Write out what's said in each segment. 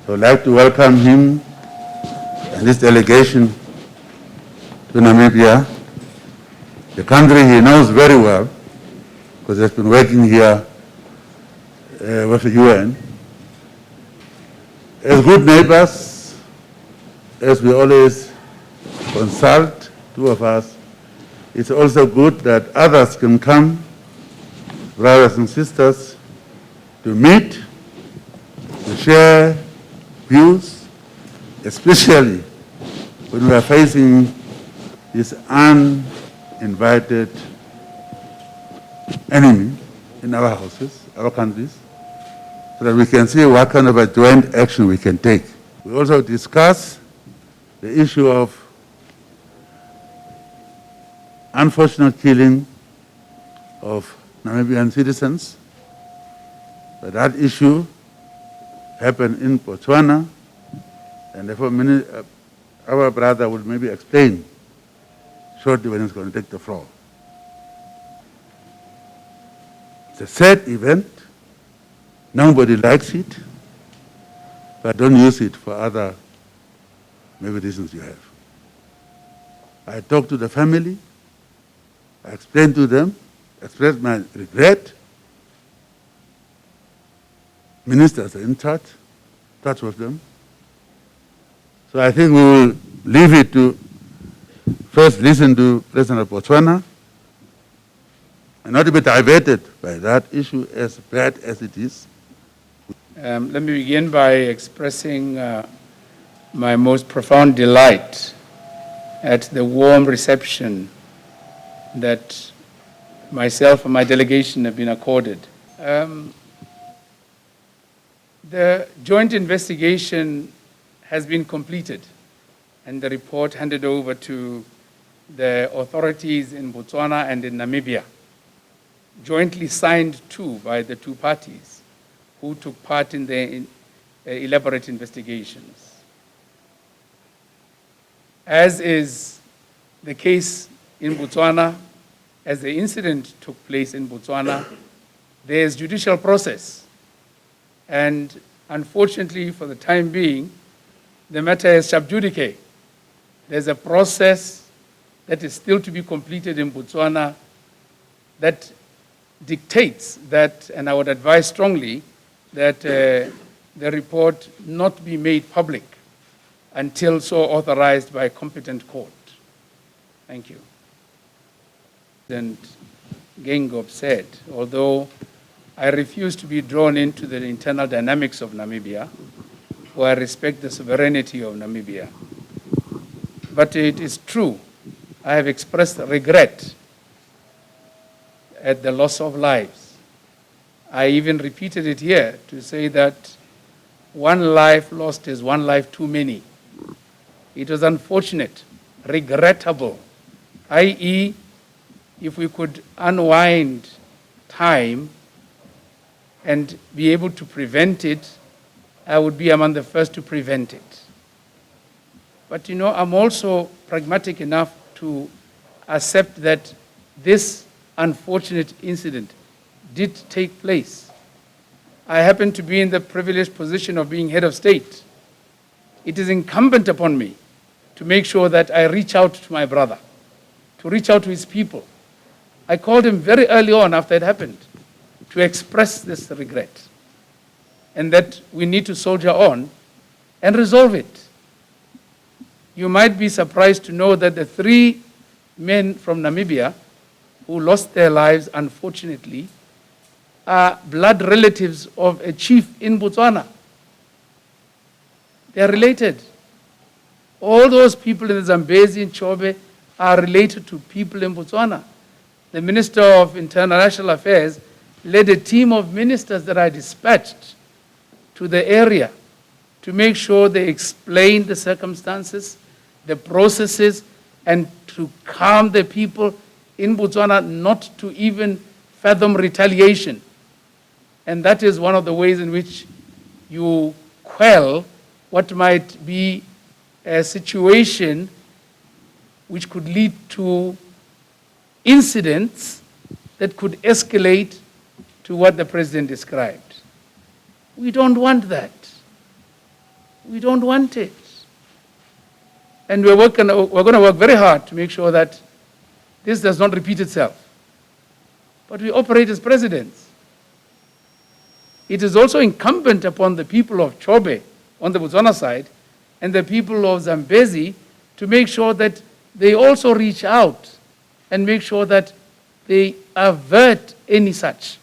So I'd like to welcome him and this delegation to Namibia, the country he knows very well, because he's been working here with the UN. As good neighbors, as we always consult, two of us, it's also good that others can come, brothers and sisters, to meet, to share views, especially when we are facing this uninvited enemy in our houses, our countries, so that we can see what kind of a joint action we can take. We also discuss the issue of unfortunate killing of Namibian citizens. That issue happened in Botswana, and therefore our brother will maybe explain shortly when he's going to take the floor. It's a sad event. Nobody likes it, but don't use it for other maybe reasons you have. I talked to the family. I explained to them, expressed my regret. Ministers are in touch with them. So I think we will leave it to first listen to President of Botswana and not to be diverted by that issue, as bad as it is. Let me begin by expressing my most profound delight at the warm reception that myself and my delegation have been accorded. The joint investigation has been completed and the report handed over to the authorities in Botswana and in Namibia, jointly signed too by the two parties who took part in the elaborate investigations. As is the case in Botswana, as the incident took place in Botswana, there is judicial process. And unfortunately, for the time being, the matter is sub judice. There's a process that is still to be completed in Botswana that dictates that, and I would advise strongly, that the report not be made public until so authorized by a competent court. Thank you. President Geingob said, although I refuse to be drawn into the internal dynamics of Namibia, for I respect the sovereignty of Namibia. But it is true, I have expressed regret at the loss of lives. I even repeated it here to say that one life lost is one life too many. It was unfortunate, regrettable, i.e., if we could unwind time and be able to prevent it, I would be among the first to prevent it. But I'm also pragmatic enough to accept that this unfortunate incident did take place. I happen to be in the privileged position of being head of state. It is incumbent upon me to make sure that I reach out to my brother, to reach out to his people. I called him very early on after it happened to express this regret and that we need to soldier on and resolve it. You might be surprised to know that the 3 men from Namibia who lost their lives, unfortunately, are blood relatives of a chief in Botswana. They are related. All those people in the Zambezi and Chobe are related to people in Botswana. The Minister of International Affairs led a team of ministers that I dispatched to the area to make sure they explained the circumstances, the processes, and to calm the people in Botswana not to even fathom retaliation. And that is one of the ways in which you quell what might be a situation which could lead to incidents that could escalate to what the president described. We don't want that. We don't want it. And we're going to work very hard to make sure that this does not repeat itself. But we operate as presidents. It is also incumbent upon the people of Chobe on the Botswana side and the people of Zambezi to make sure that they also reach out and make sure that they avert any such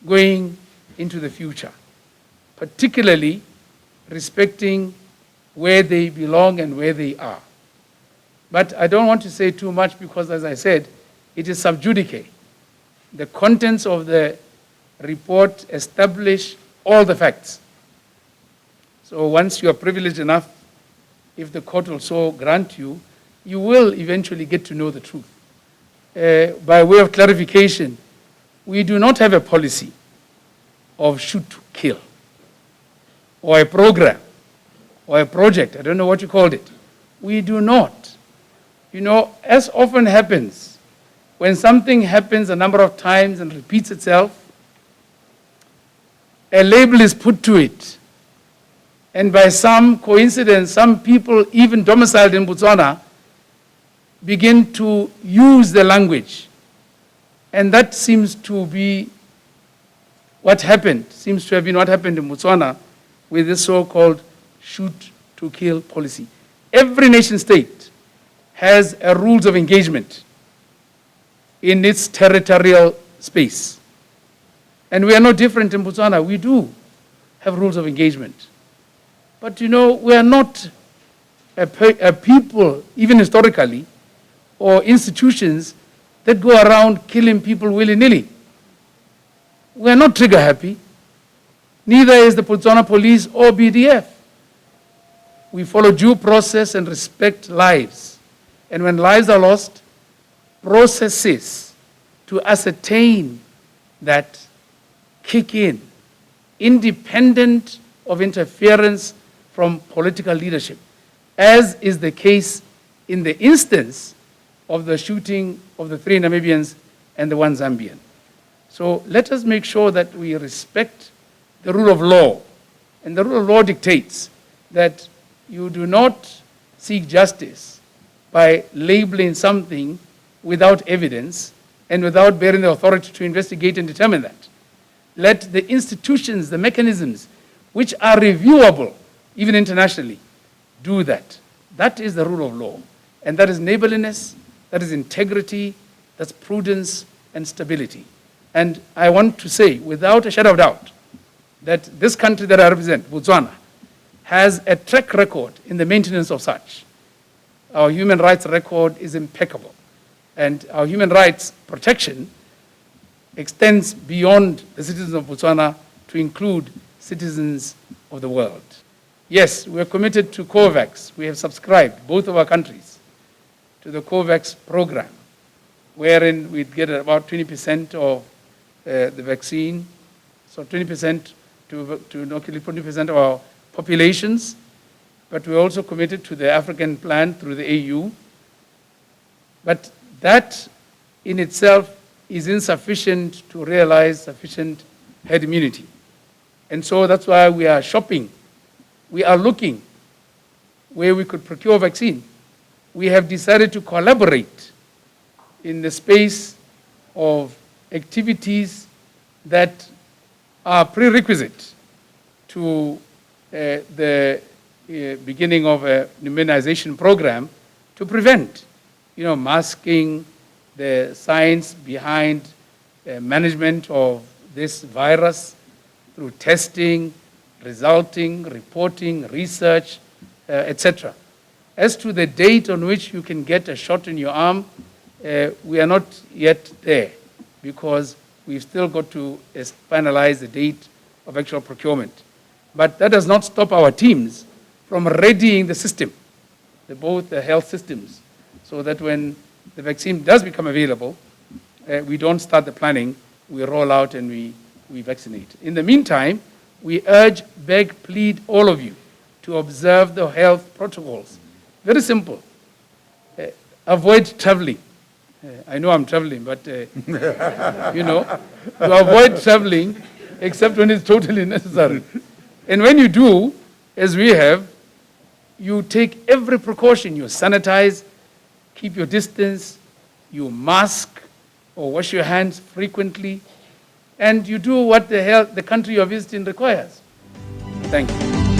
going into the future, particularly respecting where they belong and where they are. But I don't want to say too much because, as I said, it is sub judice. The contents of the report establish all the facts. So once you are privileged enough, if the court will so grant you, you will eventually get to know the truth. By way of clarification, we do not have a policy of shoot to kill, or a program, or a project, I don't know what you called it. We do not. You know, as often happens, when something happens a number of times and repeats itself, a label is put to it. And by some coincidence, some people, even domiciled in Botswana, begin to use the language. And that seems to be what happened, seems to have been what happened in Botswana with this so-called shoot-to-kill policy. Every nation state has a rules of engagement in its territorial space. And we are no different in Botswana. We do have rules of engagement. But you know, we are not a people, even historically, or institutions that go around killing people willy-nilly. We are not trigger happy. Neither is the Botswana police or BDF. We follow due process and respect lives. And when lives are lost, processes to ascertain that kick in, independent of interference from political leadership, as is the case in the instance of the shooting of the 3 Namibians and the 1 Zambian. So let us make sure that we respect the rule of law. And the rule of law dictates that you do not seek justice by labeling something without evidence and without bearing the authority to investigate and determine that. Let the institutions, the mechanisms, which are reviewable, even internationally, do that. That is the rule of law. And that is neighborliness, that is integrity, that's prudence and stability. And I want to say, without a shadow of doubt, that this country that I represent, Botswana, has a track record in the maintenance of such. Our human rights record is impeccable. And our human rights protection extends beyond the citizens of Botswana to include citizens of the world. Yes, we are committed to COVAX. We have subscribed, both of our countries, to the COVAX program, wherein we'd get about 20% of the vaccine, so 20% to inoculate 20% of our populations, but we're also committed to the African plan through the AU. But that in itself is insufficient to realize sufficient herd immunity. And so that's why we are shopping. We are looking where we could procure vaccine. We have decided to collaborate in the space of activities that are prerequisite to the beginning of an immunization program to prevent, masking, the science behind management of this virus through testing, resulting, reporting, research, etc. As to the date on which you can get a shot in your arm, we are not yet there because we've still got to finalize the date of actual procurement. But that does not stop our teams from readying the system, both the health systems, so that when the vaccine does become available, we don't start the planning, we roll out and we vaccinate. In the meantime, we urge, beg, plead all of you to observe the health protocols. Very simple. Avoid traveling. I know I'm traveling, but to avoid traveling except when it's totally necessary. And when you do, as we have, you take every precaution. You sanitize, keep your distance, you mask or wash your hands frequently, and you do what the country you're visiting requires. Thank you.